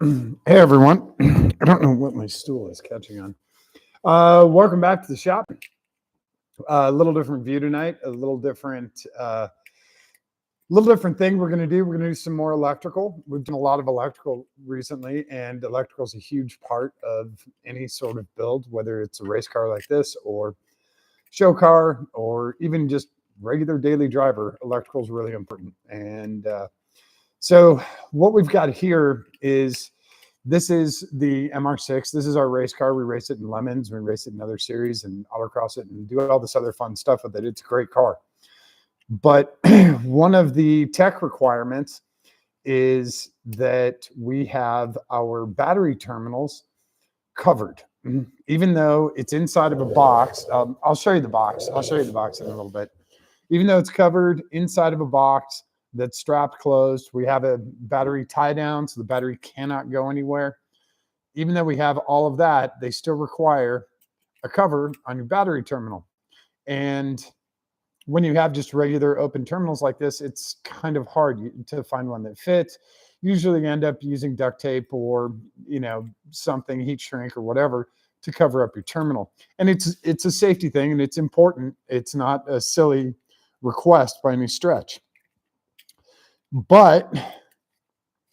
Hey everyone. I don't know what my stool is catching on. Welcome back to the shop. A little different view tonight. A little different thing we're going to do. We're going to do some more electrical. We've done a lot of electrical recently, and electrical is a huge part of any sort of build, whether it's a race car like this or show car or even just regular daily driver. Electrical is really important. And so what we've got here is this is the MR6. This is our race car. We race it in Lemons. We race it in other series and autocross it and do all this other fun stuff with it. It's a great car. But one of the tech requirements is that we have our battery terminals covered. Even though it's inside of a box, I'll show you the box. I'll show you the box in a little bit. Even though it's covered inside of a box that's strapped closed, we have a battery tie down, so the battery cannot go anywhere. Even though we have all of that, they still require a cover on your battery terminal. And when you have just regular open terminals like this, it's kind of hard to find one that fits. Usually you end up using duct tape or, something, heat shrink or whatever to cover up your terminal. And it's a safety thing and it's important. It's not a silly request by any stretch. But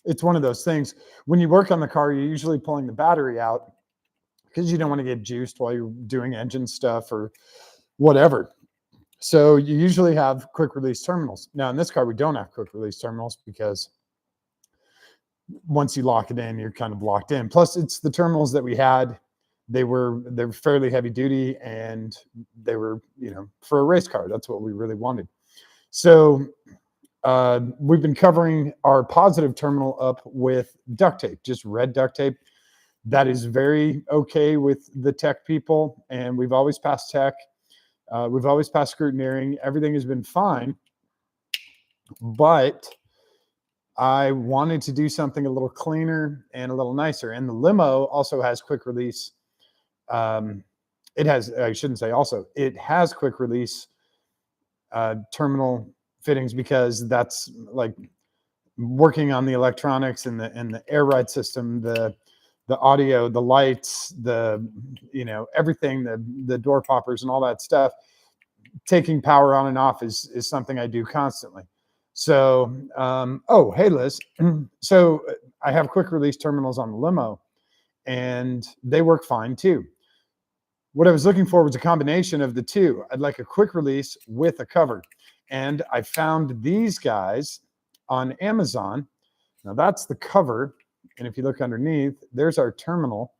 it's one of those things. When you work on the car, you're usually pulling the battery out because you don't want to get juiced while you're doing engine stuff or whatever. So you usually have quick release terminals. Now in this car, we don't have quick release terminals because once you lock it in, you're kind of locked in. Plus it's the terminals that we had. They were fairly heavy duty and they were, for a race car. That's what we really wanted. So we've been covering our positive terminal up with duct tape, just red duct tape. That is very okay with the tech people. And we've always passed tech. We've always passed scrutineering. Everything has been fine. But I wanted to do something a little cleaner and a little nicer. And the limo also has quick release. It has quick release terminal fittings because that's like working on the electronics and the air ride system, the audio, the lights, everything, the door poppers and all that stuff. Taking power on and off is something I do constantly. So, hey Liz. So I have quick release terminals on the limo and they work fine too. What I was looking for was a combination of the two. I'd like a quick release with a cover. And I found these guys on Amazon. Now that's the cover. And if you look underneath, there's our terminal.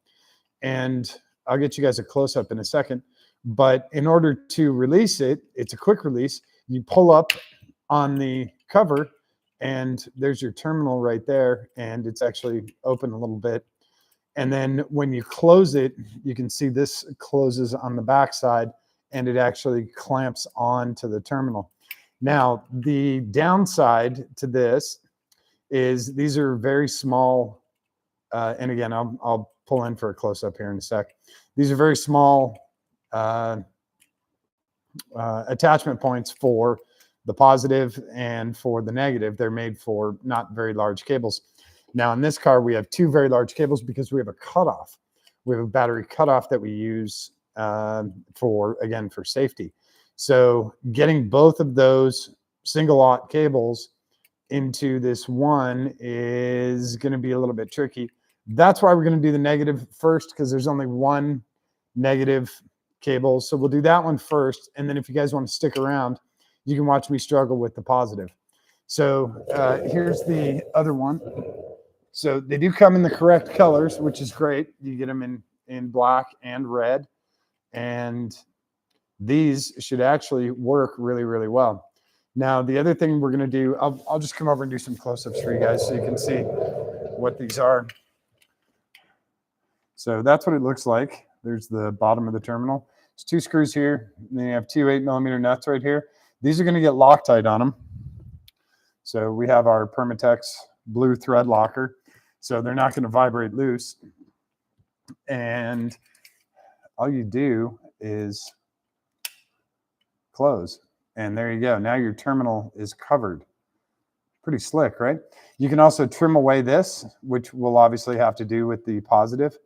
And I'll get you guys a close-up in a second. But in order to release it, it's a quick release. You pull up on the cover and there's your terminal right there. And it's actually open a little bit. And then when you close it, you can see this closes on the back side and it actually clamps on to the terminal. Now, the downside to this is these are very small. And again, I'll pull in for a close-up here in a sec. These are very small attachment points for the positive and for the negative. They're made for not very large cables. Now in this car, we have two very large cables because we have a cutoff. We have a battery cutoff that we use for safety. So getting both of those single aught cables into this one is going to be a little bit tricky. That's why we're going to do the negative first because there's only one negative cable. So we'll do that one first. And then if you guys want to stick around, you can watch me struggle with the positive. So here's the other one. So they do come in the correct colors, which is great. You get them in black and red. And these should actually work really, really well. Now, the other thing we're going to do, I'll just come over and do some close-ups for you guys so you can see what these are. So that's what it looks like. There's the bottom of the terminal. There's two screws here. And then you have two 8mm nuts right here. These are going to get Loctite on them. So we have our Permatex blue thread locker. So they're not going to vibrate loose. And all you do is close. And there you go. Now your terminal is covered. Pretty slick, right? You can also trim away this, which will obviously have to do with the positive.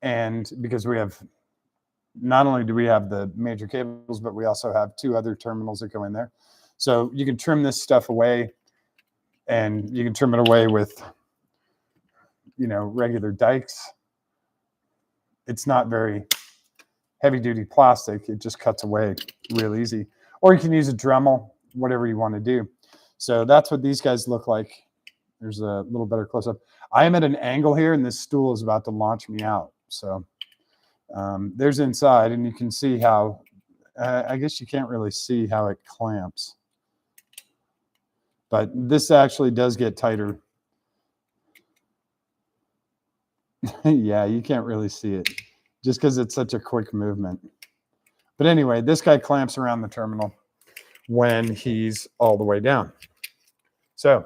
And because we have, not only do we have the major cables, but we also have 2 other terminals that go in there. So you can trim this stuff away, and you can trim it away with, regular dikes. It's not very heavy duty plastic. It just cuts away real easy. Or you can use a Dremel, whatever you want to do. So that's what these guys look like. There's a little better close up. I am at an angle here, and this stool is about to launch me out. So there's inside, and you can see how, I guess you can't really see how it clamps. But this actually does get tighter. Yeah, you can't really see it just because it's such a quick movement. But anyway, this guy clamps around the terminal when he's all the way down. So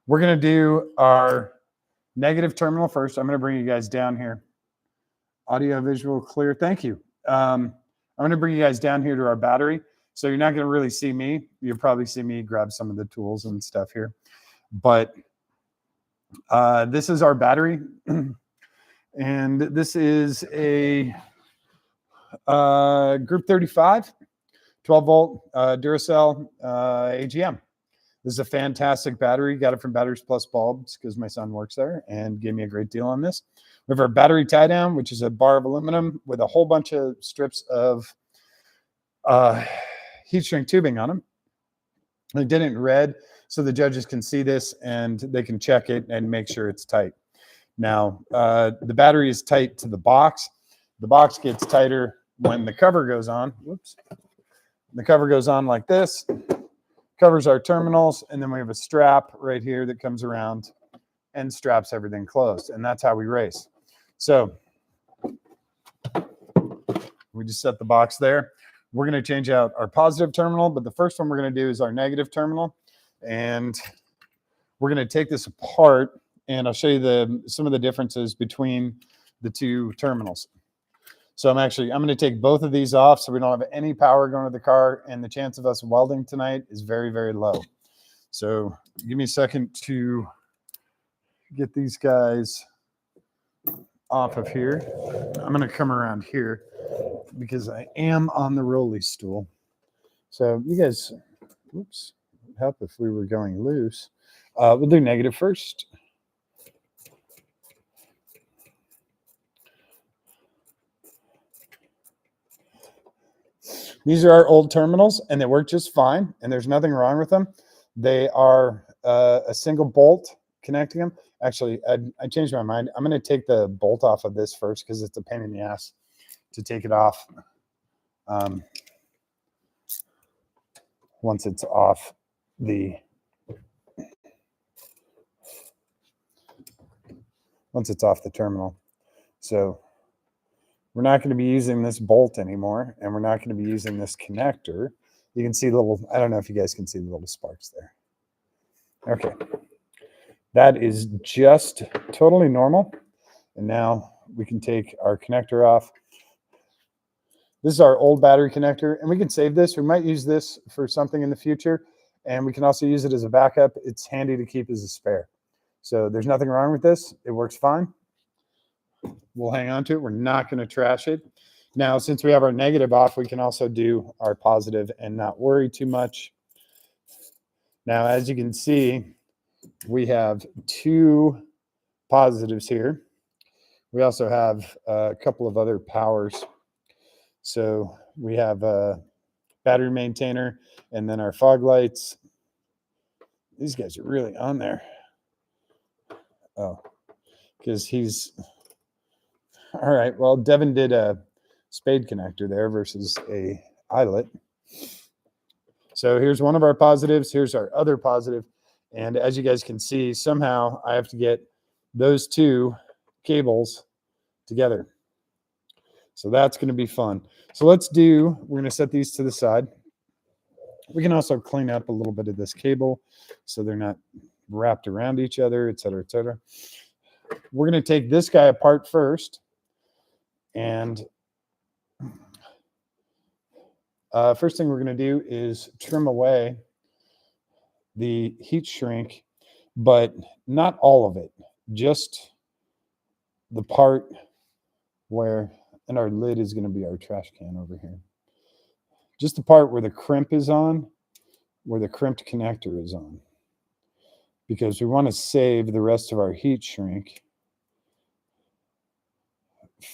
we're going to do our negative terminal first. I'm going to bring you guys down here. Audio, visual, clear. Thank you. I'm going to bring you guys down here to our battery. So you're not going to really see me. You'll probably see me grab some of the tools and stuff here. But this is our battery. And this is a Group 35, 12-volt Duracell AGM. This is a fantastic battery. Got it from Batteries Plus Bulbs because my son works there and gave me a great deal on this. We have our battery tie down, which is a bar of aluminum with a whole bunch of strips of heat shrink tubing on them. They did it in red so the judges can see this and they can check it and make sure it's tight. Now, the battery is tight to the box. The box gets tighter when the cover goes on. Whoops. The cover goes on like this, covers our terminals, and then we have a strap right here that comes around and straps everything closed. And that's how we race. So we just set the box there. We're going to change out our positive terminal, but the first one we're going to do is our negative terminal. And we're going to take this apart, and I'll show you some of the differences between the 2 terminals. So I'm going to take both of these off so we don't have any power going to the car, and the chance of us welding tonight is very, very low. So give me a second to get these guys off of here. I'm going to come around here because I am on the rolly stool. So you guys, whoops, it would help if we were going loose. We'll do negative first. These are our old terminals, and they work just fine, and there's nothing wrong with them. They are a single bolt connecting them. Actually, I changed my mind. I'm going to take the bolt off of this first because it's a pain in the ass to take it off once it's off the terminal. So we're not going to be using this bolt anymore, and we're not going to be using this connector. You can see I don't know if you guys can see the little sparks there. Okay. That is just totally normal. And now we can take our connector off. This is our old battery connector, and we can save this. We might use this for something in the future, and we can also use it as a backup. It's handy to keep as a spare. So there's nothing wrong with this. It works fine. We'll hang on to it. We're not going to trash it. Now, since we have our negative off, we can also do our positive and not worry too much. Now, as you can see, we have 2 positives here. We also have a couple of other powers. So we have a battery maintainer and then our fog lights. These guys are really on there. Oh, because he's... All right, well, Devin did a spade connector there versus a eyelet. So here's one of our positives. Here's our other positive. And as you guys can see, somehow I have to get those 2 cables together. So that's going to be fun. So we're going to set these to the side. We can also clean up a little bit of this cable so they're not wrapped around each other, et cetera, et cetera. We're going to take this guy apart first. And first thing we're going to do is trim away the heat shrink, but not all of it, just the part where, and our lid is going to be our trash can over here. Just the part where the crimp is on, where the crimped connector is on, because we want to save the rest of our heat shrink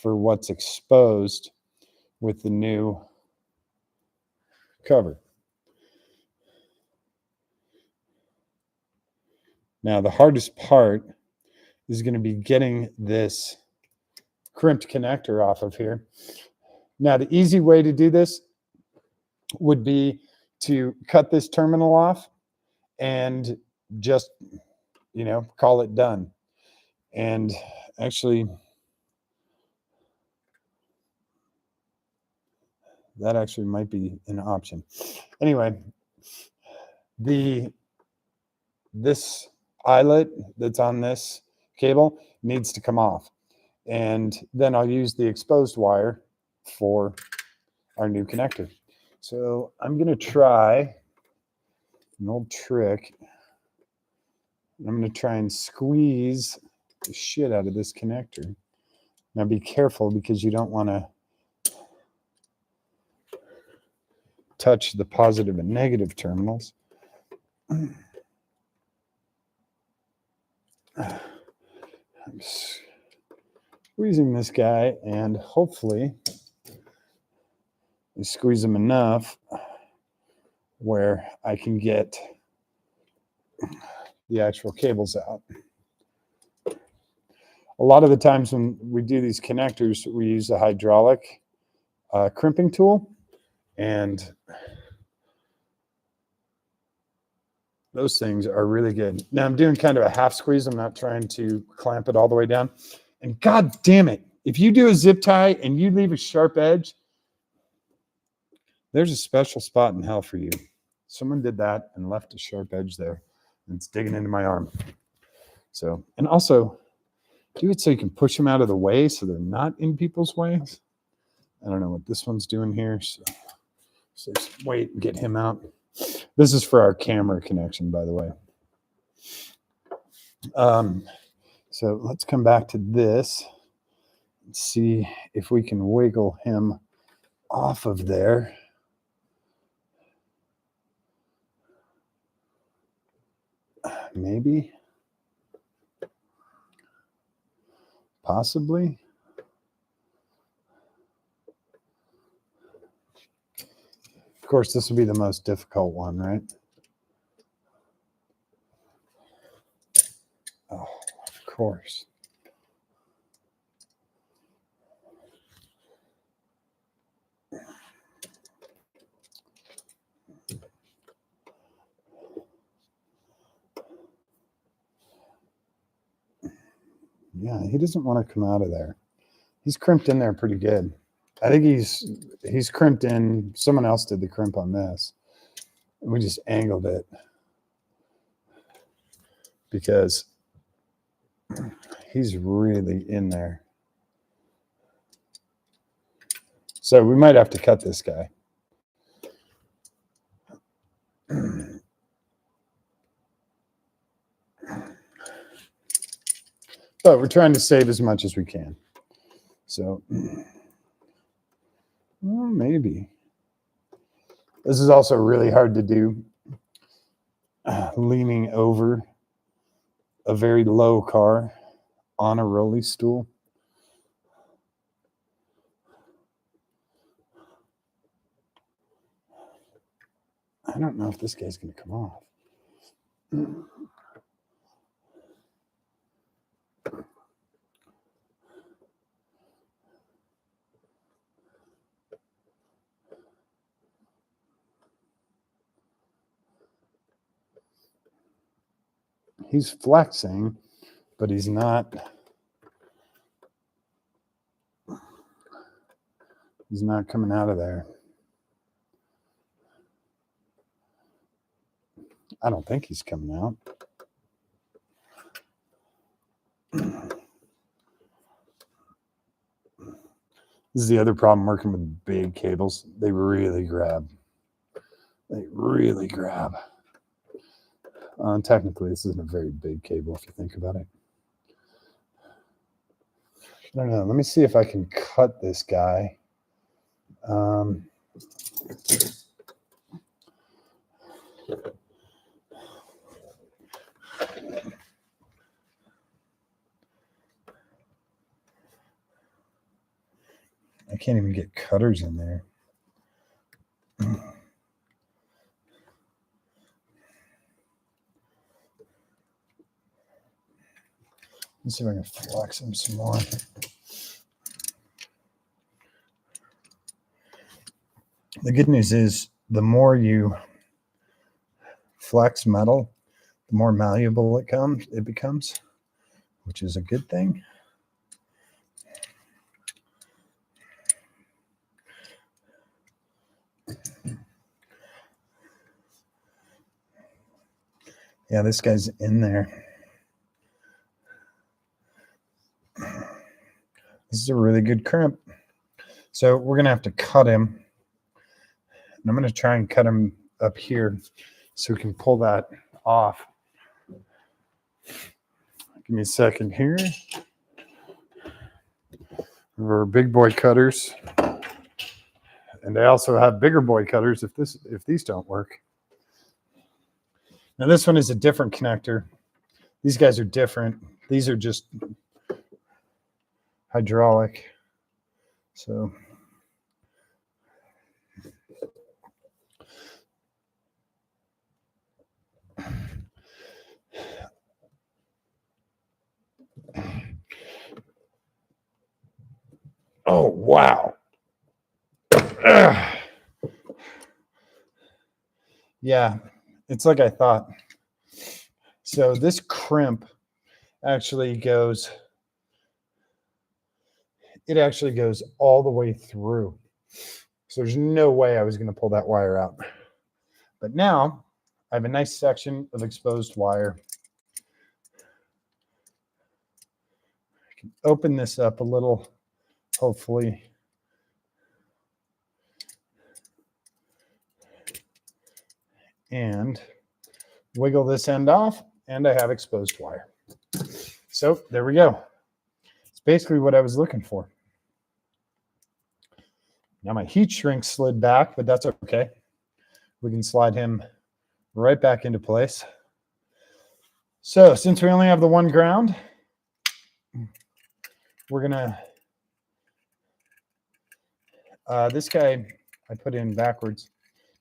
for what's exposed with the new cover. Now, the hardest part is going to be getting this crimped connector off of here. Now, the easy way to do this would be to cut this terminal off and just, call it done. And actually, that actually might be an option. Anyway, this eyelet that's on this cable needs to come off. And then I'll use the exposed wire for our new connector. So I'm going to try an old trick. I'm going to try and squeeze the shit out of this connector. Now be careful, because you don't want to touch the positive and negative terminals. I'm squeezing this guy, and hopefully I squeeze him enough where I can get the actual cables out. A lot of the times when we do these connectors, we use a hydraulic crimping tool, and those things are really good. Now I'm doing kind of a half squeeze. I'm not trying to clamp it all the way down. And God damn it, if you do a zip tie and you leave a sharp edge, there's a special spot in hell for you. Someone did that and left a sharp edge there, and it's digging into my arm. So, and also do it so you can push them out of the way so they're not in people's ways. I don't know what this one's doing here. So just wait and get him out. This is for our camera connection, by the way. So let's come back to this and see if we can wiggle him off of there. Maybe. Possibly. Of course, this will be the most difficult one, right? Oh, of course. Yeah, he doesn't want to come out of there. He's crimped in there pretty good. I think he's crimped in. Someone else did the crimp on this. We just angled it because he's really in there. So we might have to cut this guy. But we're trying to save as much as we can. So, well, maybe. This is also really hard to do, leaning over a very low car on a rolly stool. I don't know if this guy's going to come off. He's flexing, but he's not. He's not coming out of there. I don't think he's coming out. This is the other problem working with big cables. They really grab. They really grab. Technically, this isn't a very big cable if you think about it. I don't know. Let me see if I can cut this guy. I can't even get cutters in there. Let's see if I can flex him some more. The good news is the more you flex metal, the more malleable it becomes, which is a good thing. Yeah, this guy's in there. This is a really good crimp. So we're going to have to cut him. And I'm going to try and cut him up here so we can pull that off. Give me a second here. Our big boy cutters. And I also have bigger boy cutters if these don't work. Now this one is a different connector. These guys are different. These are just hydraulic. So oh wow. Yeah, it's like I thought. So this crimp actually goes all the way through. So there's no way I was going to pull that wire out. But now I have a nice section of exposed wire. I can open this up a little, hopefully. And wiggle this end off, and I have exposed wire. So there we go. It's basically what I was looking for. Now my heat shrink slid back, but that's okay. We can slide him right back into place. So since we only have the one ground, we're gonna, this guy I put in backwards.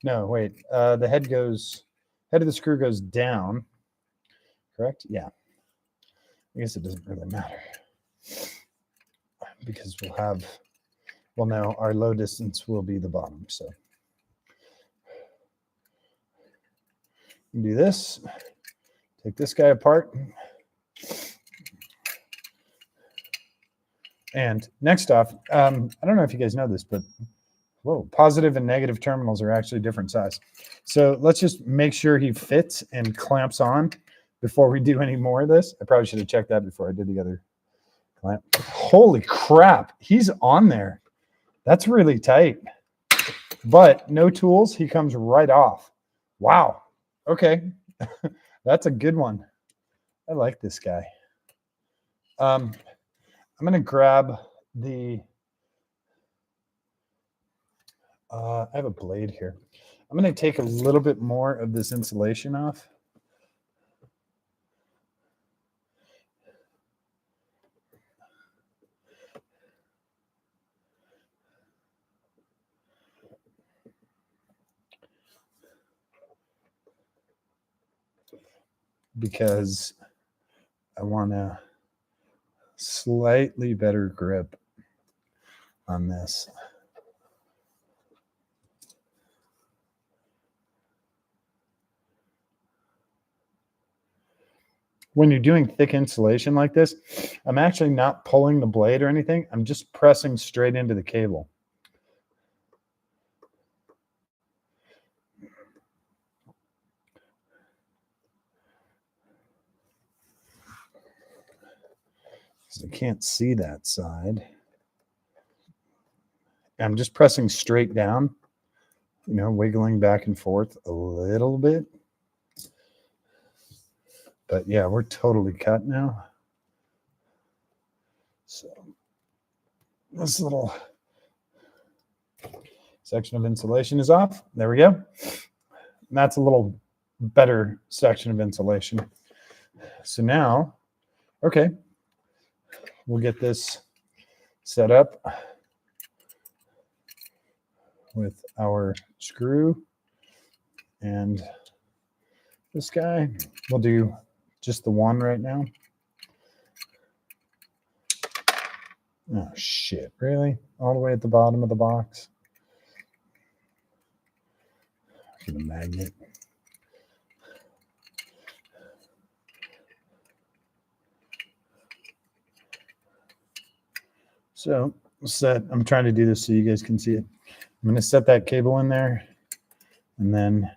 No, wait, the head of the screw goes down, correct? Yeah. I guess it doesn't really matter because well, no, our low distance will be the bottom. So do this, take this guy apart. And next off, I don't know if you guys know this, but whoa, positive and negative terminals are actually different size. So let's just make sure he fits and clamps on before we do any more of this. I probably should have checked that before I did the other clamp. Holy crap, he's on there. That's really tight. But no tools, he comes right off. Wow. Okay. That's a good one. I like this guy. I'm going to grab the I have a blade here. I'm going to take a little bit more of this insulation off. Because I want a slightly better grip on this. When you're doing thick insulation like this, I'm actually not pulling the blade or anything. I'm just pressing straight into the cable. I can't see that side. I'm just pressing straight down, wiggling back and forth a little bit. But yeah, we're totally cut now. So this little section of insulation is off. There we go. And that's a little better section of insulation. So now, okay, we'll get this set up with our screw and this guy. We'll do just the one right now. Oh shit, really? All the way at the bottom of the box? Get a magnet. So I'm trying to do this so you guys can see it. I'm going to set that cable in there and then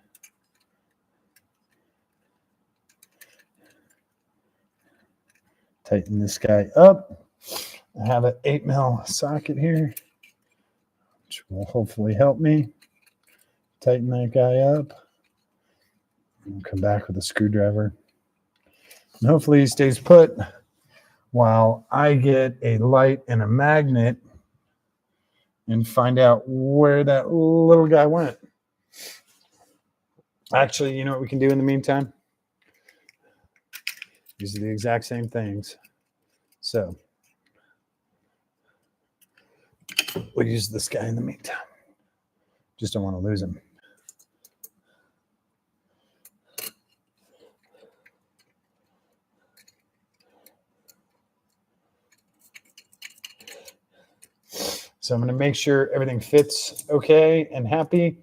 tighten this guy up. I have an 8mm socket here, which will hopefully help me tighten that guy up. I'll come back with a screwdriver. And hopefully he stays put while I get a light and a magnet and find out where that little guy went. Actually, you know what we can do in the meantime? These are the exact same things. So we'll use this guy in the meantime. Just don't want to lose him. So I'm going to make sure everything fits okay and happy,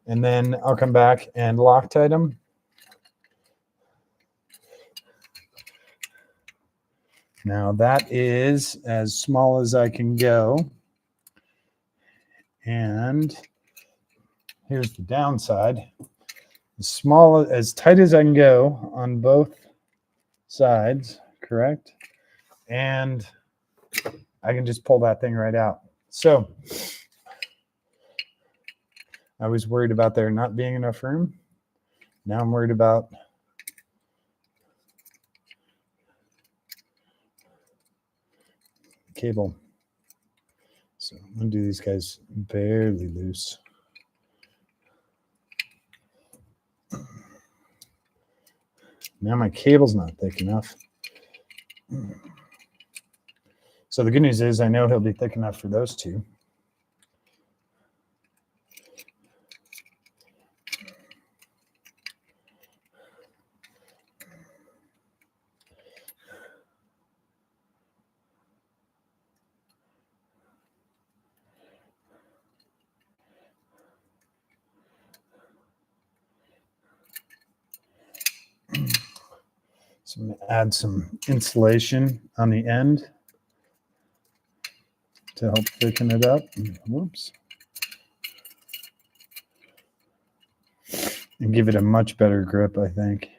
and then I'll come back and Loctite them. Now that is as small as I can go. And here's the downside. As tight as I can go on both sides, correct? And I can just pull that thing right out. So I was worried about there not being enough room. Now I'm worried about cable. So I'm going to do these guys barely loose. Now my cable's not thick enough. So the good news is I know he'll be thick enough for those two. So I'm going to add some insulation on the end to help thicken it up. Whoops. And give it a much better grip, I think.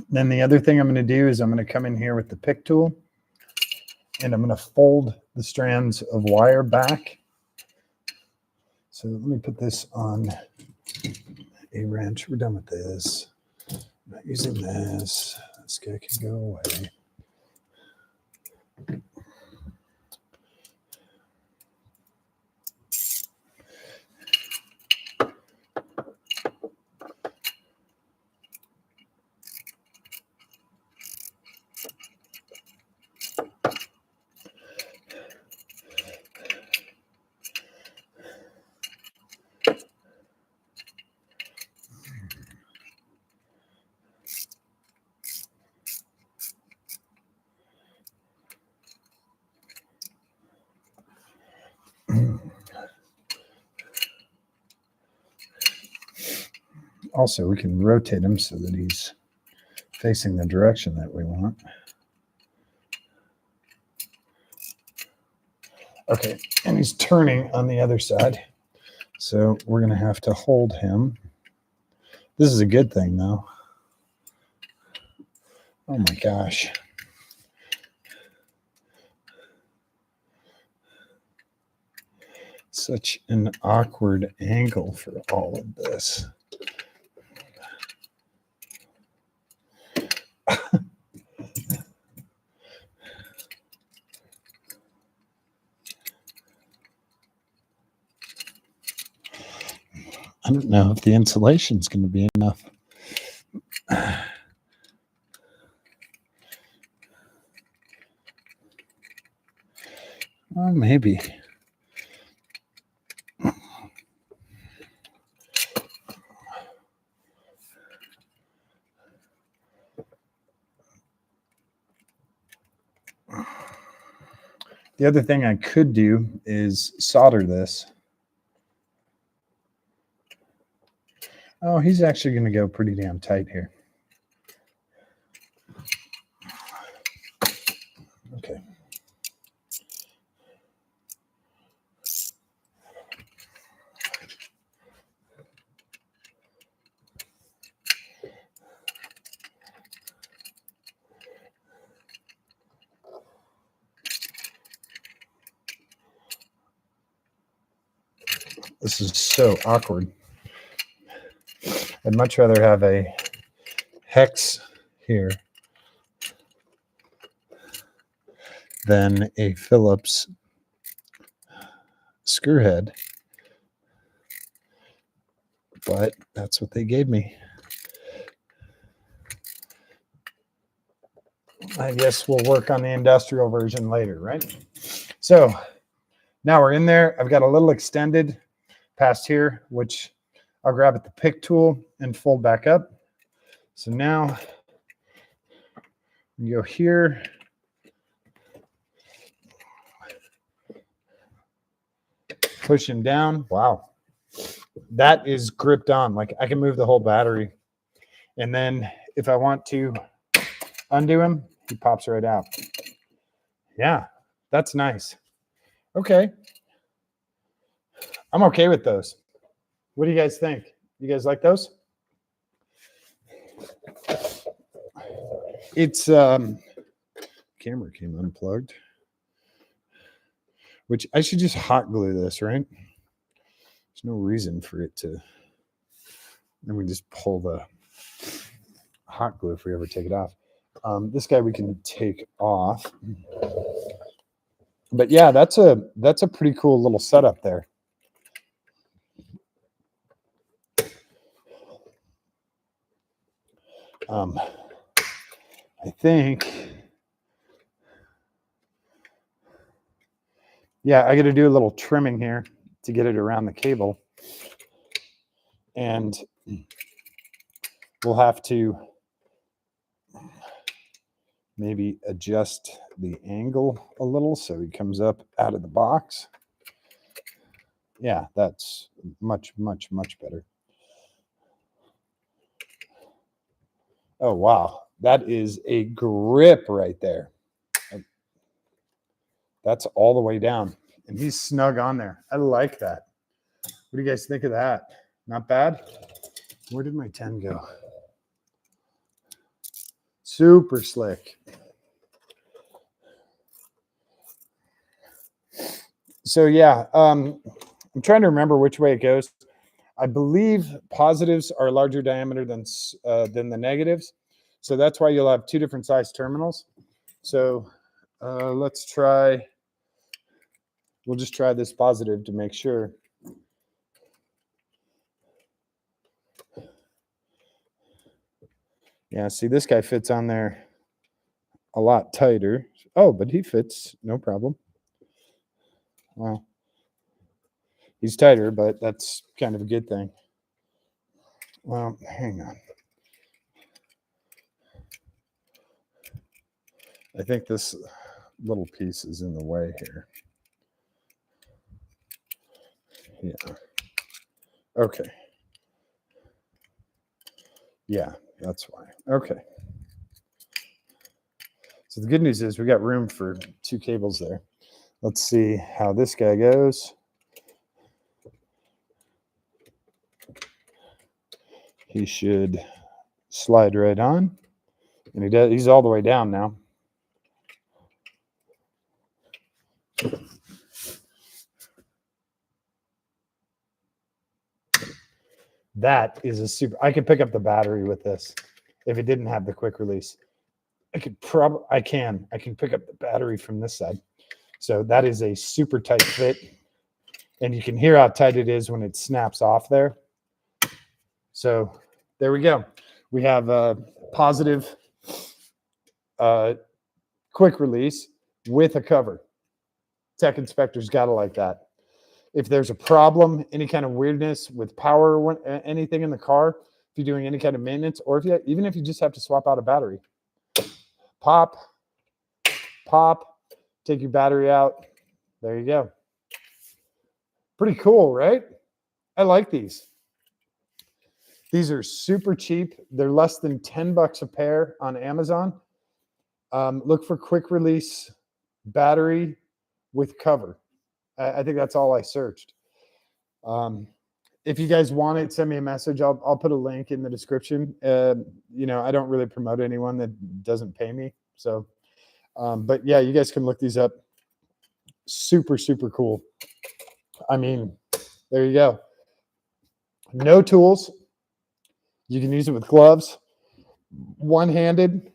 Then the other thing I'm going to do is I'm going to come in here with the pick tool and I'm going to fold the strands of wire back. So let me put this on a wrench. We're done with this. I'm not using this. This guy can go away. Also, we can rotate him so that he's facing the direction that we want. Okay, and he's turning on the other side. So we're going to have to hold him. This is a good thing, though. Oh my gosh. Such an awkward angle for all of this. I don't know if the insulation's going to be enough. Oh, maybe. The other thing I could do is solder this. Oh, he's actually going to go pretty damn tight here. Okay. This is so awkward. I'd much rather have a hex here than a Phillips screw head, but that's what they gave me. I guess we'll work on the industrial version later, right? So now we're in there. I've got a little extended past here, which I'll grab at the pick tool and fold back up. So now we go here. Push him down. Wow. That is gripped on. Like I can move the whole battery. And then if I want to undo him, he pops right out. Yeah, that's nice. Okay. I'm okay with those. What do you guys think? You guys like those? It's camera came unplugged. Which I should just hot glue this, right? There's no reason for it to. Then we just pull the hot glue if we ever take it off. This guy we can take off. But yeah, that's a pretty cool little setup there. I think, yeah, I got to do a little trimming here to get it around the cable. And we'll have to maybe adjust the angle a little so he comes up out of the box. Yeah, that's much, much, much better. Oh, wow. That is a grip right there. That's all the way down. And he's snug on there. I like that. What do you guys think of that? Not bad? Where did my 10 go? Super slick. So yeah, I'm trying to remember which way it goes. I believe positives are larger diameter than the negatives. So that's why you'll have two different size terminals. So let's try, we'll just try this positive to make sure. Yeah, see, this guy fits on there a lot tighter. Oh, but he fits, no problem. Well, he's tighter, but that's kind of a good thing. Well, hang on. I think this little piece is in the way here. Yeah. Okay. Yeah, that's why. Okay. So the good news is we got room for two cables there. Let's see how this guy goes. He should slide right on. And he does. He's all the way down now. That is a super. I could pick up the battery with this if it didn't have the quick release. I can pick up the battery from this side. So that is a super tight fit. And you can hear how tight it is when it snaps off there. So there we go. We have a positive quick release with a cover. Tech inspector's got to like that. If there's a problem, any kind of weirdness with power or anything in the car, if you're doing any kind of maintenance, or even if you just have to swap out a battery, pop, take your battery out. There you go. Pretty cool, right? I like these. These are super cheap. They're less than $10 a pair on Amazon. Look for quick release battery with cover. I think that's all I searched. If you guys want it, send me a message. I'll put a link in the description. You know, I don't really promote anyone that doesn't pay me. So, but yeah, you guys can look these up. Super, super cool. I mean, there you go. No tools. You can use it with gloves, one-handed.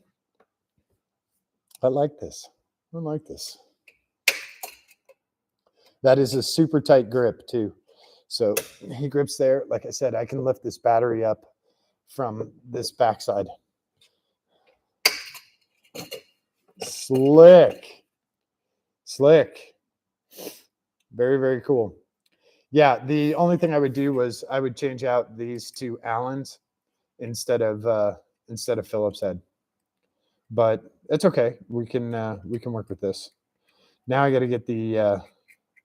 I like this. I like this. That is a super tight grip too. So he grips there. Like I said, I can lift this battery up from this backside. Slick. Very, very cool. Yeah, the only thing I would do was I would change out these to Allen's instead of Phillips head. But it's okay. We can work with this. Now I got to get the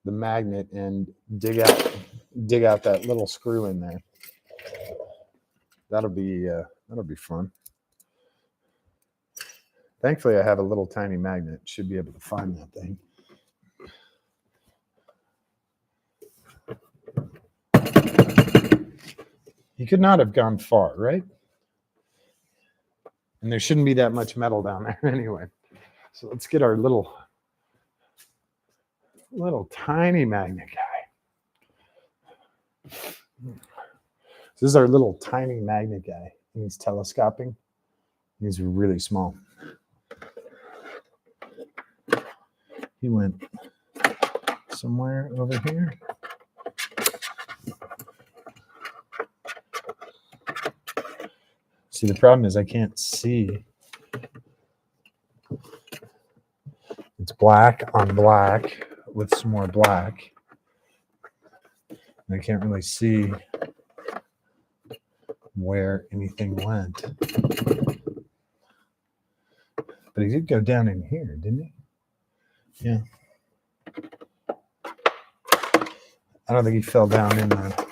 magnet and dig out that little screw in there. That'll be fun. Thankfully, I have a little tiny magnet. Should be able to find that thing. You could not have gone far, right? And there shouldn't be that much metal down there anyway. So let's get our little tiny magnet guy. This is our little tiny magnet guy. And he's telescoping. He's really small. He went somewhere over here. See, the problem is I can't see. It's black on black with some more black. And I can't really see where anything went. But he did go down in here, didn't he? Yeah. I don't think he fell down in the...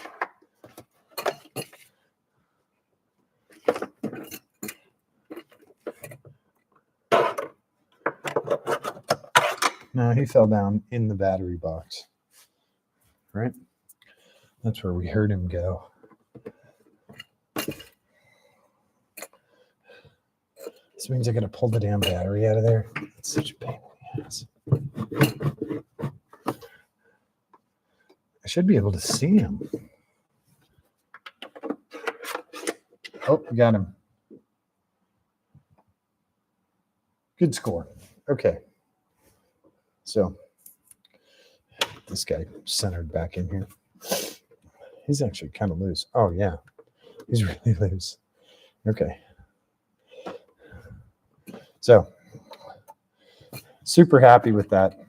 No, he fell down in the battery box. Right? That's where we heard him go. This means I gotta pull the damn battery out of there. It's such a pain in the ass. I should be able to see him. Oh, we got him. Good score. Okay. So this guy centered back in here. He's actually kind of loose. Oh, yeah. He's really loose. Okay. So super happy with that.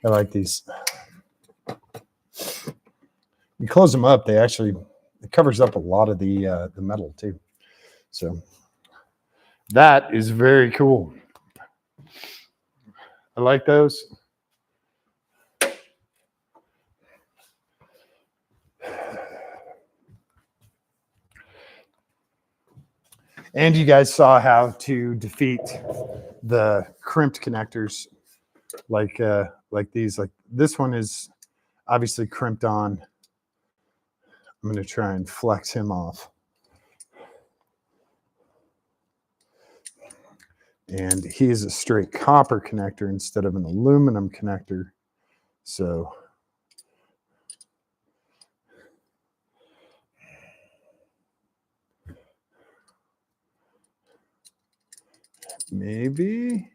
I like these. You close them up, it covers up a lot of the metal too. So that is very cool. I like those. And you guys saw how to defeat the crimped connectors like these. Like this one is obviously crimped on. I'm going to try and flex him off. And he is a straight copper connector instead of an aluminum connector. So maybe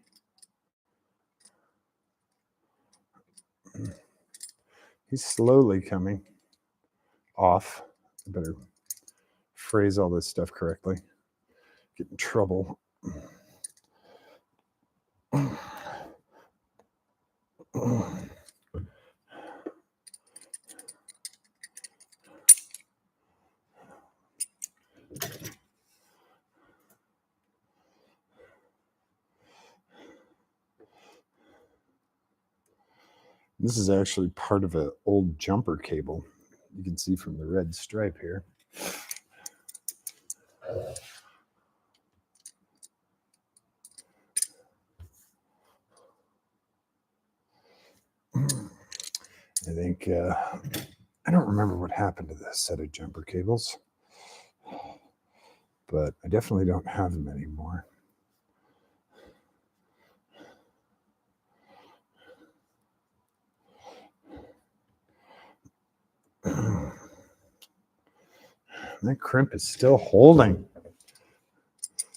he's slowly coming off. I better phrase all this stuff correctly. Get in trouble. This is actually part of an old jumper cable. You can see from the red stripe here. I think, I don't remember what happened to this set of jumper cables, but I definitely don't have them anymore. That crimp is still holding.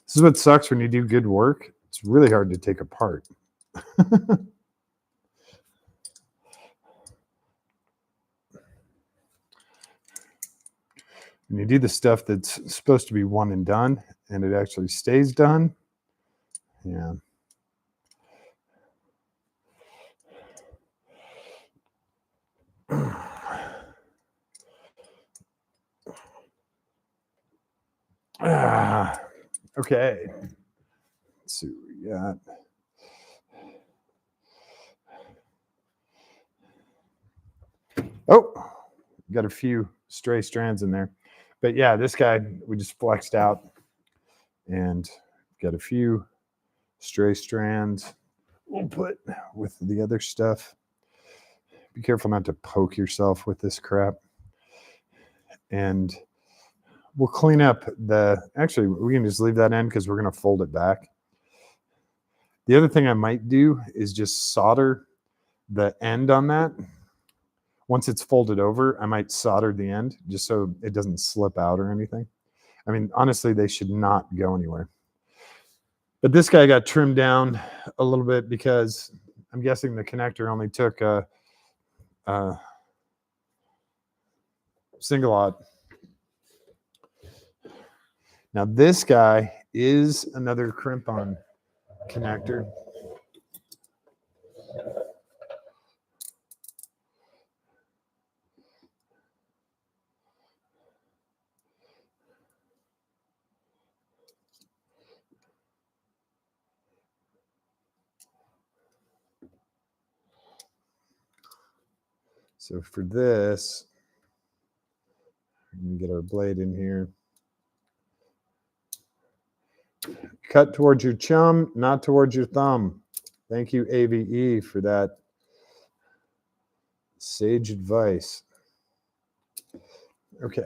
This is what sucks when you do good work. It's really hard to take apart. When you do the stuff that's supposed to be one and done, and it actually stays done, yeah. Okay. Let's see what we got. Oh, got a few stray strands in there. But yeah, this guy we just flexed out and got a few stray strands. We'll put with the other stuff. Be careful not to poke yourself with this crap. And we'll clean up actually, we can just leave that in because we're going to fold it back. The other thing I might do is just solder the end on that. Once it's folded over, I might solder the end just so it doesn't slip out or anything. I mean, honestly, they should not go anywhere. But this guy got trimmed down a little bit because I'm guessing the connector only took a single-aught. Now this guy is another crimp-on connector. So for this, we get our blade in here. Cut towards your chum, not towards your thumb. Thank you, AVE, for that sage advice. Okay.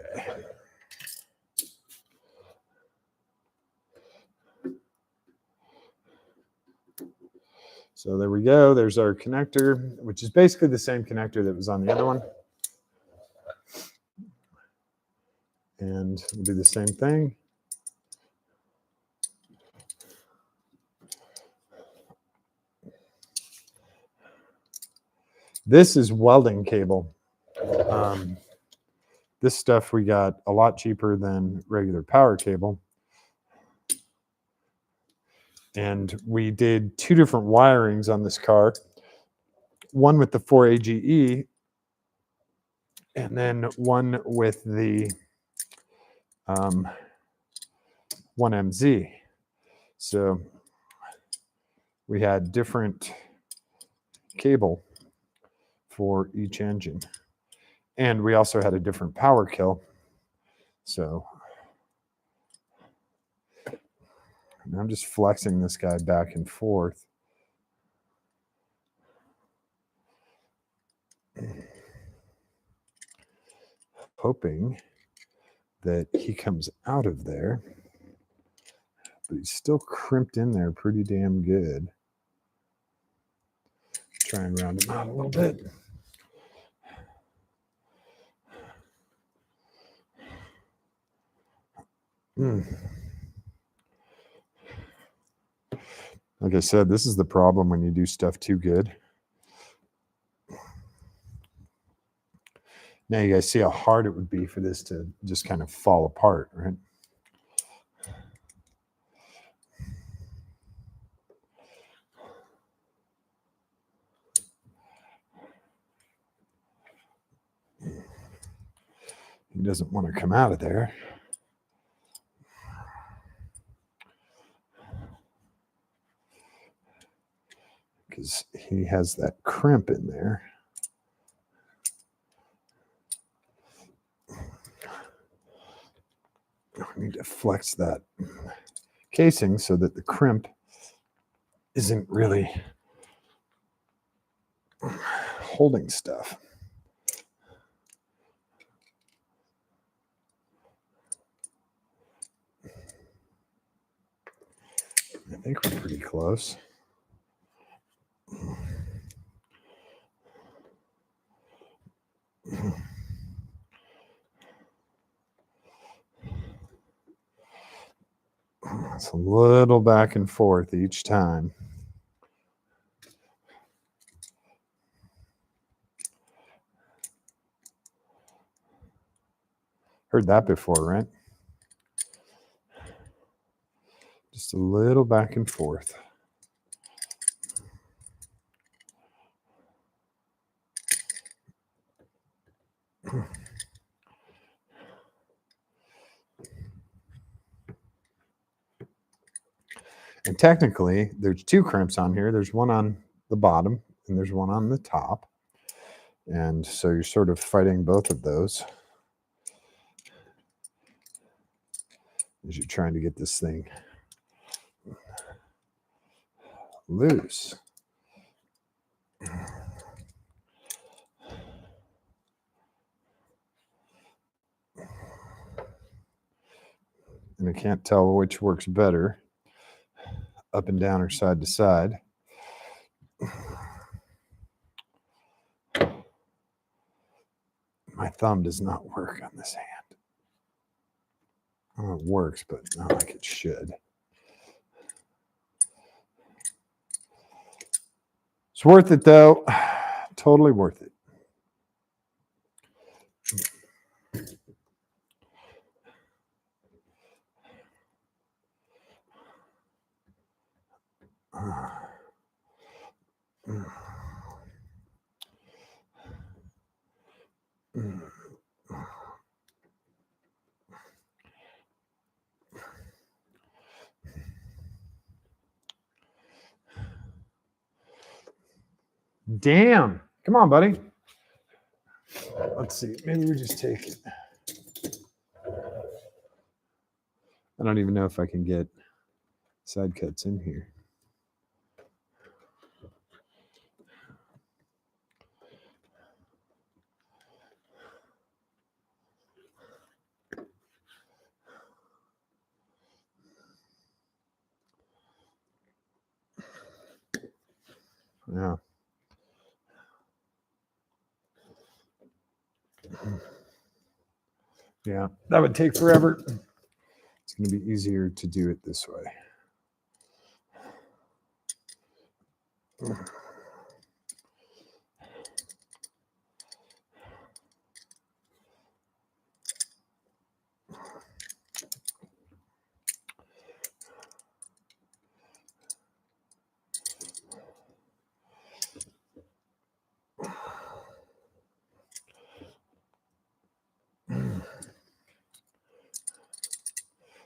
So there we go. There's our connector, which is basically the same connector that was on the other one. And we'll do the same thing. This is welding cable. This stuff we got a lot cheaper than regular power cable. And we did two different wirings on this car. One with the 4AGE, and then one with the 1MZ. So we had different cable for each engine. And we also had a different power kill. So I'm just flexing this guy back and forth. Hoping that he comes out of there. But he's still crimped in there pretty damn good. Try and round him out a little bit. Like I said, this is the problem when you do stuff too good. Now you guys see how hard it would be for this to just kind of fall apart, right? He doesn't want to come out of there. Because he has that crimp in there. I need to flex that casing so that the crimp isn't really holding stuff. I think we're pretty close. It's a little back and forth each time. Heard that before, right? Just a little back and forth. And technically, there's two crimps on here. There's one on the bottom and there's one on the top. And so you're sort of fighting both of those as you're trying to get this thing loose. And I can't tell which works better, up and down or side to side. My thumb does not work on this hand. Oh, it works, but not like it should. It's worth it, though. Totally worth it. Damn. Come on, buddy. Let's see. Maybe we just take it. I don't even know if I can get side cuts in here. Yeah. Yeah, that would take forever. It's going to be easier to do it this way.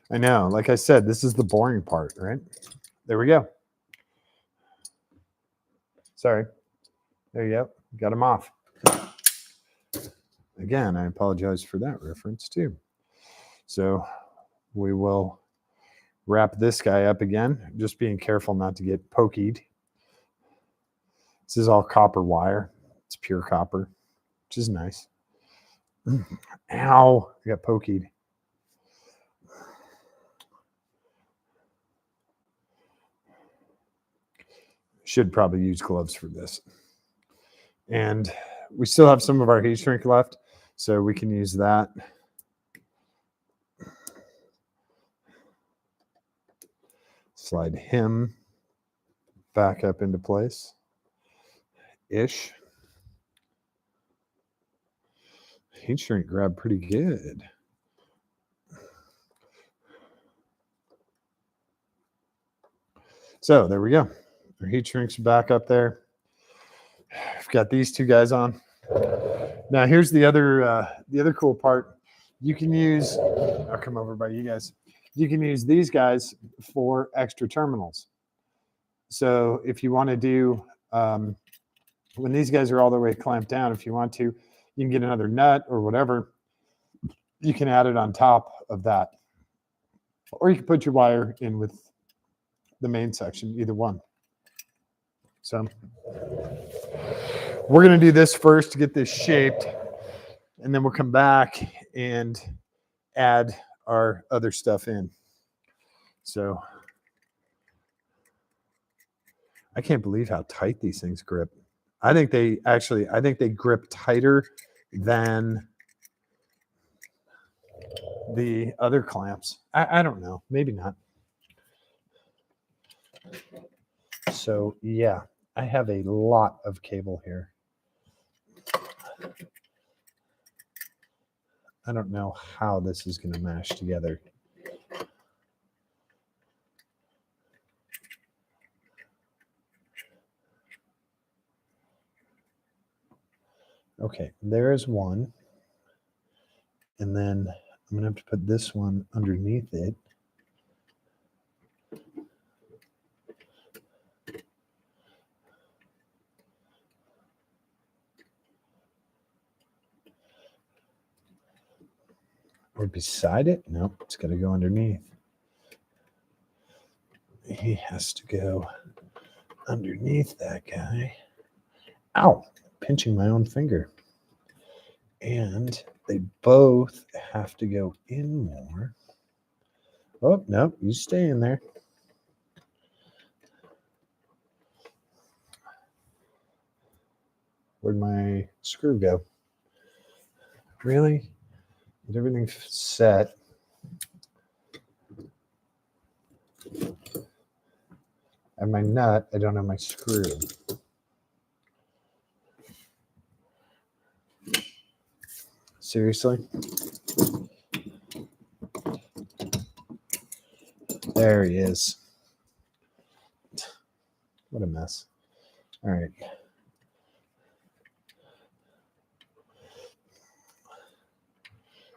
I know. Like I said, this is the boring part, right? There we go. Sorry. There you go. Got him off. Again, I apologize for that reference too. So we will wrap this guy up again, just being careful not to get pokeyed. This is all copper wire. It's pure copper, which is nice. Ow, I got pokeyed. Should probably use gloves for this. And we still have some of our heat shrink left, so we can use that. Slide him back up into place ish. heat shrink grabbed pretty good. So there we go. Our heat shrink's back up there. I've got these two guys on. Now here's the other cool part. You can use, I'll come over by you guys. You can use these guys for extra terminals. So if you want to do, when these guys are all the way clamped down, if you want to, you can get another nut or whatever. You can add it on top of that. Or you can put your wire in with the main section, either one. So we're going to do this first to get this shaped, and then we'll come back and add our other stuff in. So I can't believe how tight these things grip. I think they grip tighter than the other clamps. I don't know, maybe not. So yeah, I have a lot of cable here. I don't know how this is going to mash together. Okay, there's one. And then I'm going to have to put this one underneath it. Or beside it? Nope, it's got to go underneath. He has to go underneath that guy. Ow, pinching my own finger. And they both have to go in more. Oh, no, you stay in there. Where'd my screw go? Really? Get everything set. I have my nut. I don't have my screw. Seriously? There he is. What a mess. All right.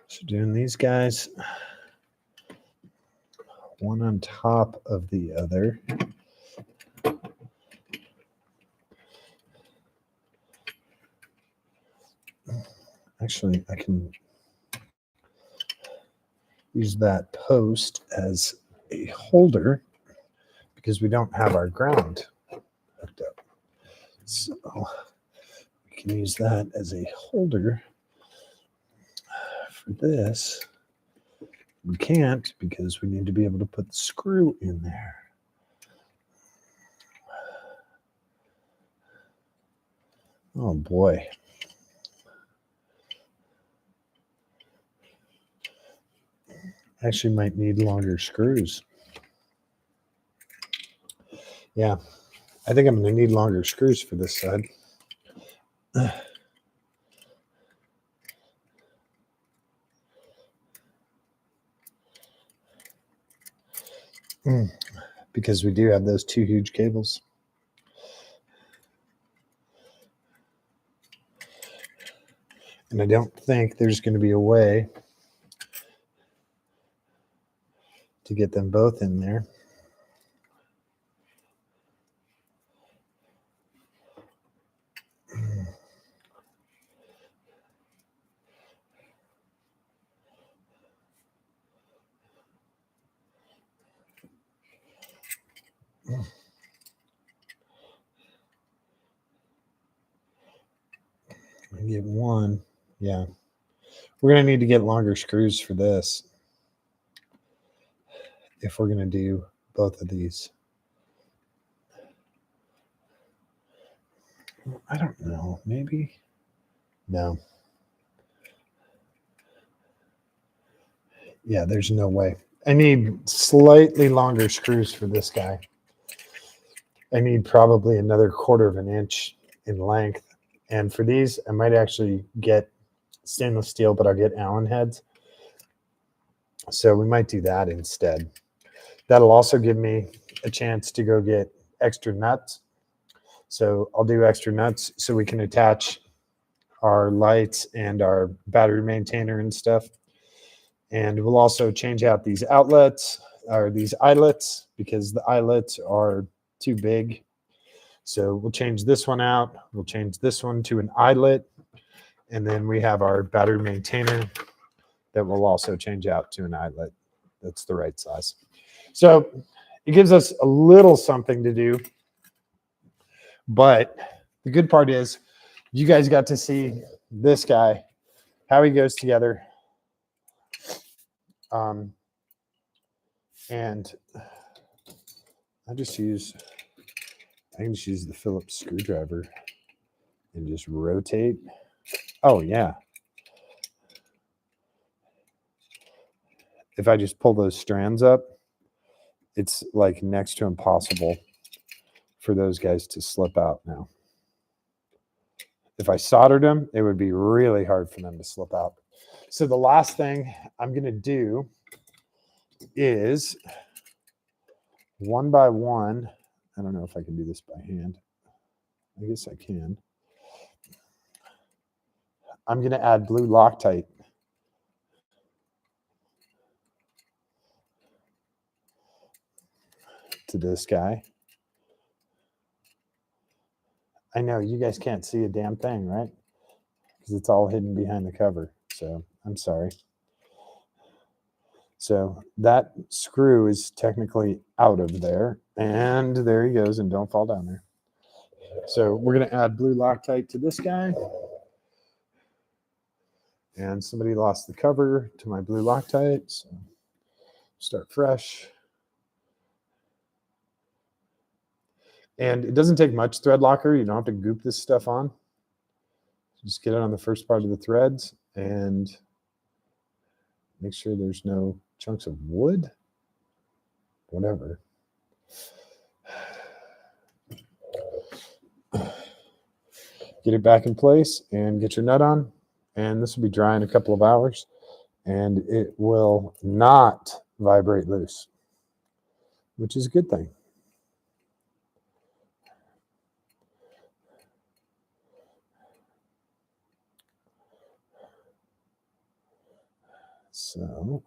So doing these guys, one on top of the other. Actually, I can use that post as a holder because we don't have our ground hooked up. So we can use that as a holder for this. We can't because we need to be able to put the screw in there. Oh boy. Actually might need longer screws. Yeah, I think I'm going to need longer screws for this side. Because we do have those two huge cables. And I don't think there's going to be a way to get them both in there. I get one. Yeah. We're going to need to get longer screws for this if we're going to do both of these. I don't know. Maybe. No. Yeah, there's no way. I need slightly longer screws for this guy. I need probably another 1/4 of an inch in length. And for these, I might actually get stainless steel, but I'll get Allen heads. So we might do that instead. That'll also give me a chance to go get extra nuts. So I'll do extra nuts so we can attach our lights and our battery maintainer and stuff. And we'll also change out these outlets or these eyelets because the eyelets are too big. So we'll change this one out. We'll change this one to an eyelet. And then we have our battery maintainer that will also change out to an eyelet. That's the right size. So it gives us a little something to do. But the good part is you guys got to see this guy, how he goes together. And I can just use the Phillips screwdriver and just rotate. Oh, yeah. If I just pull those strands up, it's like next to impossible for those guys to slip out now. If I soldered them, it would be really hard for them to slip out. So the last thing I'm going to do is one by one. I don't know if I can do this by hand. I guess I can. I'm going to add blue Loctite. To this guy. I know you guys can't see a damn thing, right? Because it's all hidden behind the cover. So I'm sorry. So that screw is technically out of there. And there he goes. And don't fall down there. So we're going to add blue Loctite to this guy. And somebody lost the cover to my blue Loctite. So start fresh. And it doesn't take much thread locker. You don't have to goop this stuff on. Just get it on the first part of the threads and make sure there's no chunks of wood. Whatever. Get it back in place and get your nut on. And this will be dry in a couple of hours. And it will not vibrate loose, which is a good thing. So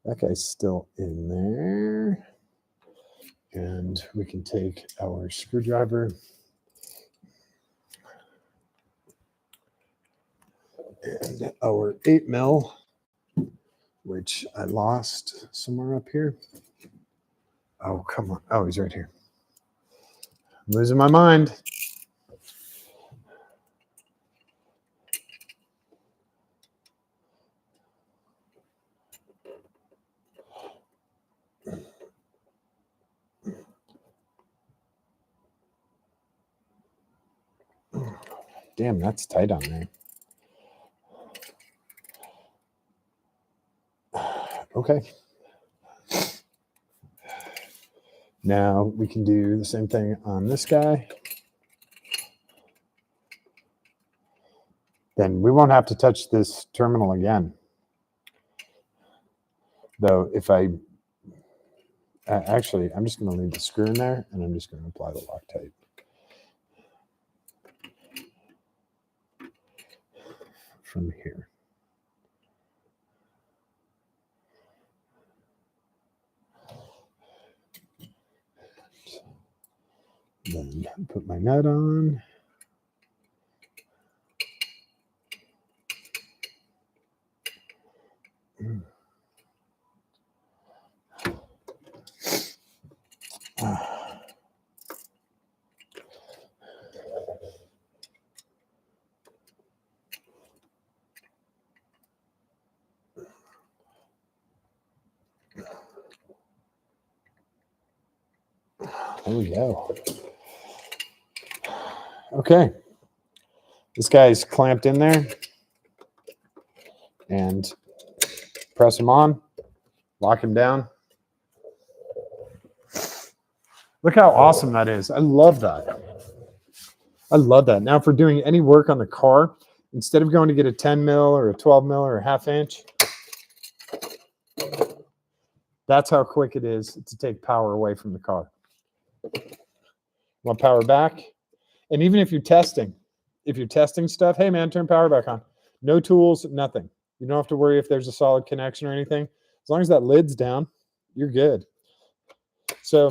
that guy's still in there. And we can take our screwdriver and our 8mm, which I lost somewhere up here. Oh, come on. Oh, he's right here. I'm losing my mind. Damn, that's tight on there. Okay. Now we can do the same thing on this guy. Then we won't have to touch this terminal again. Though if I actually, I'm just going to leave the screw in there and I'm just going to apply the Loctite. From here. Then put my nut on. There we go. Okay. This guy's clamped in there. And press him on. Lock him down. Look how awesome that is. I love that. I love that. Now, if we're doing any work on the car, Instead of going to get a 10 mil or a 12 mil or a half inch, that's how quick it is to take power away from the car. Want power back? And even if you're testing stuff, hey man, turn power back on. No tools, nothing. You don't have to worry if there's a solid connection or anything. As long as that lid's down, you're good. So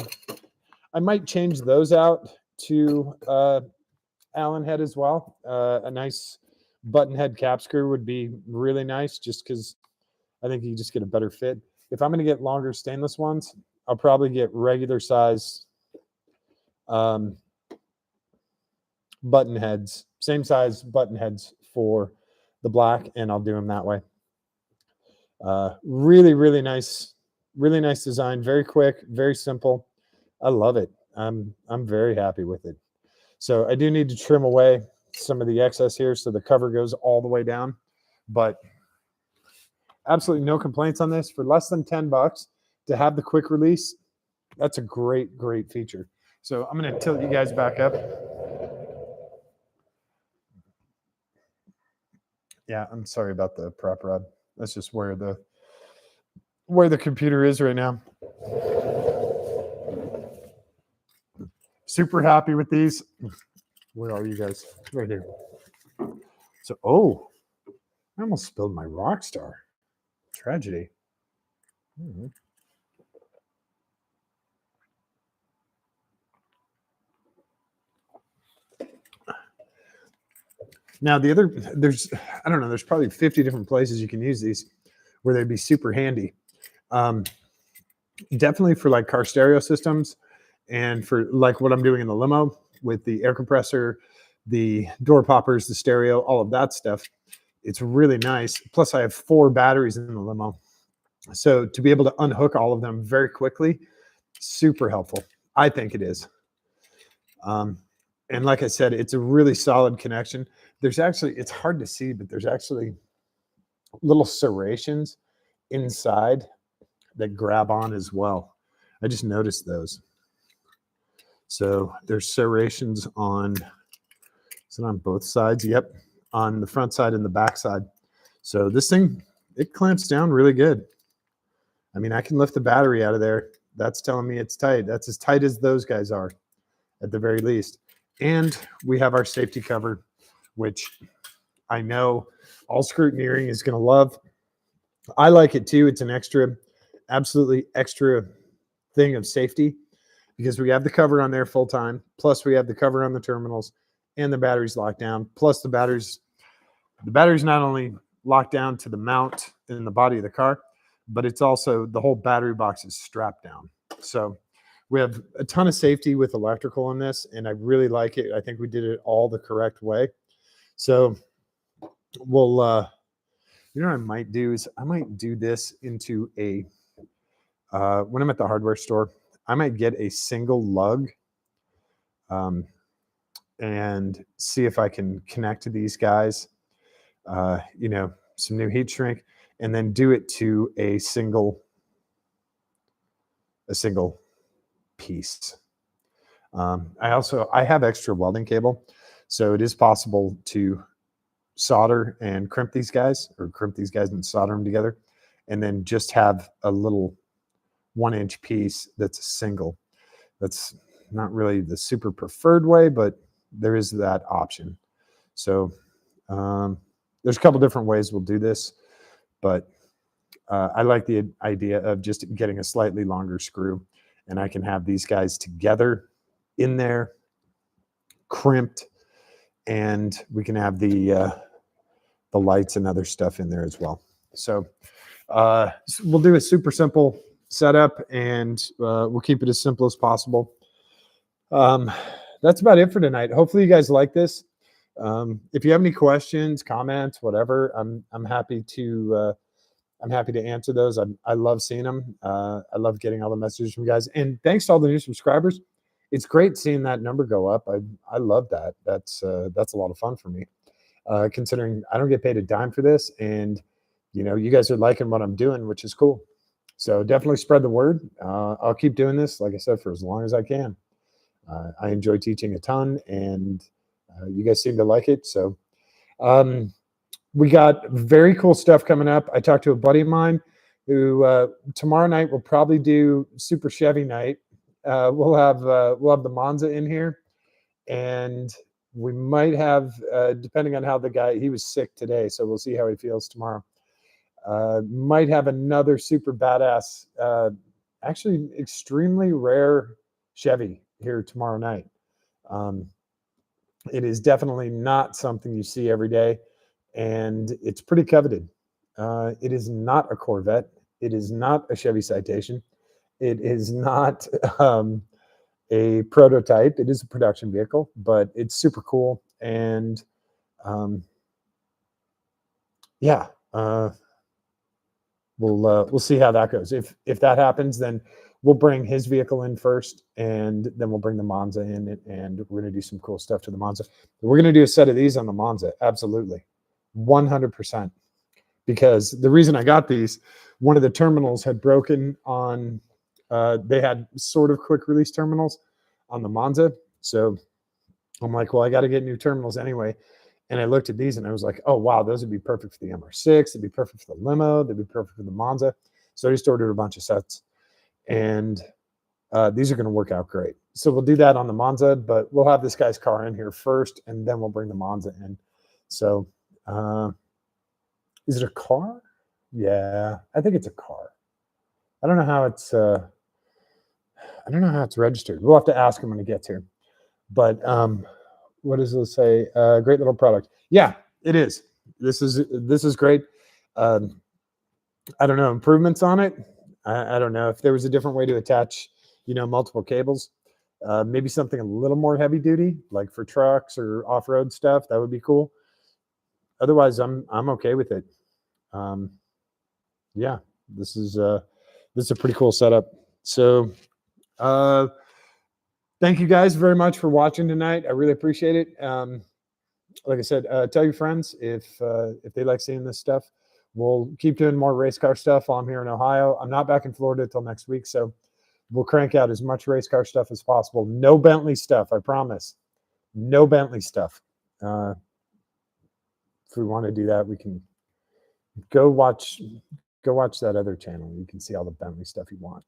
I might change those out to Allen head as well. A nice button head cap screw would be really nice, just because I think you just get a better fit. If I'm going to get longer stainless ones, I'll probably get regular size button heads, same size button heads for the black, and I'll do them that way. Really nice design. Very quick, very simple. I love it. I'm very happy with it. So I do need to trim away some of the excess here so the cover goes all the way down, but absolutely no complaints on this. For less than $10 to have the quick release, that's a great feature. So I'm going to tilt you guys back up. Yeah, I'm sorry about the prop rod. That's just where the computer is right now. Super happy with these. Where are you guys? Right here. So, oh, I almost spilled my Rockstar. Tragedy. Mm-hmm. Now the other, there's probably 50 different places you can use these where they'd be super handy. Definitely for like car stereo systems and for like what I'm doing in the limo with the air compressor, the door poppers, the stereo, all of that stuff. It's really nice. Plus I have 4 batteries in the limo. So to be able to unhook all of them very quickly, super helpful. I think it is. And like I said, it's a really solid connection. There's actually, it's hard to see, but there's actually little serrations inside that grab on as well. I just noticed those. So there's serrations on, is it on both sides? Yep, on the front side and the back side. So this thing, it clamps down really good. I mean, I can lift the battery out of there. That's telling me it's tight. That's as tight as those guys are at the very least. And we have our safety cover, which I know all scrutineering is going to love. I like it too. It's an absolutely extra thing of safety because we have the cover on there full time. Plus we have the cover on the terminals and the battery's locked down. Plus the battery's not only locked down to the mount in the body of the car, but it's also the whole battery box is strapped down. So we have a ton of safety with electrical in this, and I really like it. I think we did it all the correct way. So we'll, you know what I might do is I might do this into a, when I'm at the hardware store, I might get a single lug and see if I can connect to these guys, you know, some new heat shrink, and then do it to a single piece. I have extra welding cable, so it is possible to solder and crimp these guys, or crimp these guys and solder them together, and then just have a little 1-inch piece that's a single. That's not really the super preferred way, but there is that option. So there's a couple different ways we'll do this, but I like the idea of just getting a slightly longer screw, and I can have these guys together in there, crimped, and we can have the lights and other stuff in there as well. So we'll do a super simple setup, and we'll keep it as simple as possible. That's about it for tonight. Hopefully you guys like this. If you have any questions, comments, whatever, I'm happy to answer those. I love seeing them. I love getting all the messages from you guys. And thanks to all the new subscribers. It's great seeing that number go up. I love that. That's a lot of fun for me, considering I don't get paid a dime for this. And, you know, you guys are liking what I'm doing, which is cool. So definitely spread the word. I'll keep doing this, like I said, for as long as I can. I enjoy teaching a ton, and you guys seem to like it. So We got very cool stuff coming up. I talked to a buddy of mine who tomorrow night will probably do Super Chevy night. We'll have the Monza in here, and we might have, depending on how the guy, he was sick today, so we'll see how he feels tomorrow. Might have another super badass, actually extremely rare Chevy here tomorrow night. It is definitely not something you see every day, and it's pretty coveted. It is not a Corvette. It is not a Chevy Citation. It is not a prototype. It is a production vehicle, but it's super cool. And yeah, we'll see how that goes. If that happens, then we'll bring his vehicle in first, and then we'll bring the Monza in, and we're going to do some cool stuff to the Monza. We're going to do a set of these on the Monza, absolutely, 100%. Because the reason I got these, one of the terminals had broken on. They had sort of quick release terminals on the Monza, so I'm like, well, I got to get new terminals anyway. And I looked at these and I was like, oh, wow, those would be perfect for the MR6. They'd be perfect for the limo. They'd be perfect for the Monza. So I just ordered a bunch of sets. And these are going to work out great. So we'll do that on the Monza, but we'll have this guy's car in here first, and then we'll bring the Monza in. So is it a car? Yeah, I think it's a car. I don't know how it's registered. We'll have to ask him when he gets here. But what does it say? Great little product. Yeah, it is. This is great. I don't know, improvements on it. I don't know if there was a different way to attach, multiple cables. Maybe something a little more heavy duty, like for trucks or off-road stuff. That would be cool. Otherwise, I'm okay with it. Yeah, this is a pretty cool setup. So, thank you guys very much for watching tonight. I really appreciate it. Like I said, tell your friends if they like seeing this stuff. We'll keep doing more race car stuff while I'm here in Ohio. I'm not back in Florida until next week, so we'll crank out as much race car stuff as possible. No Bentley stuff, I promise. No Bentley stuff. If we want to do that, we can go watch that other channel. You can see all the Bentley stuff you want.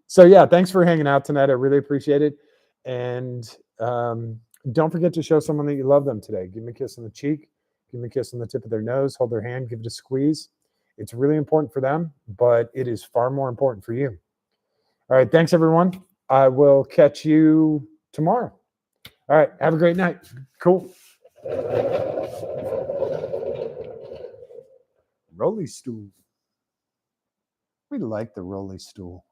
So yeah, thanks for hanging out tonight. I really appreciate it. And don't forget to show someone that you love them today. Give them a kiss on the cheek. Give them a kiss on the tip of their nose. Hold their hand. Give it a squeeze. It's really important for them, but it is far more important for you. All right. Thanks, everyone. I will catch you tomorrow. All right. Have a great night. Cool. Rolly stool. We like the rolly stool.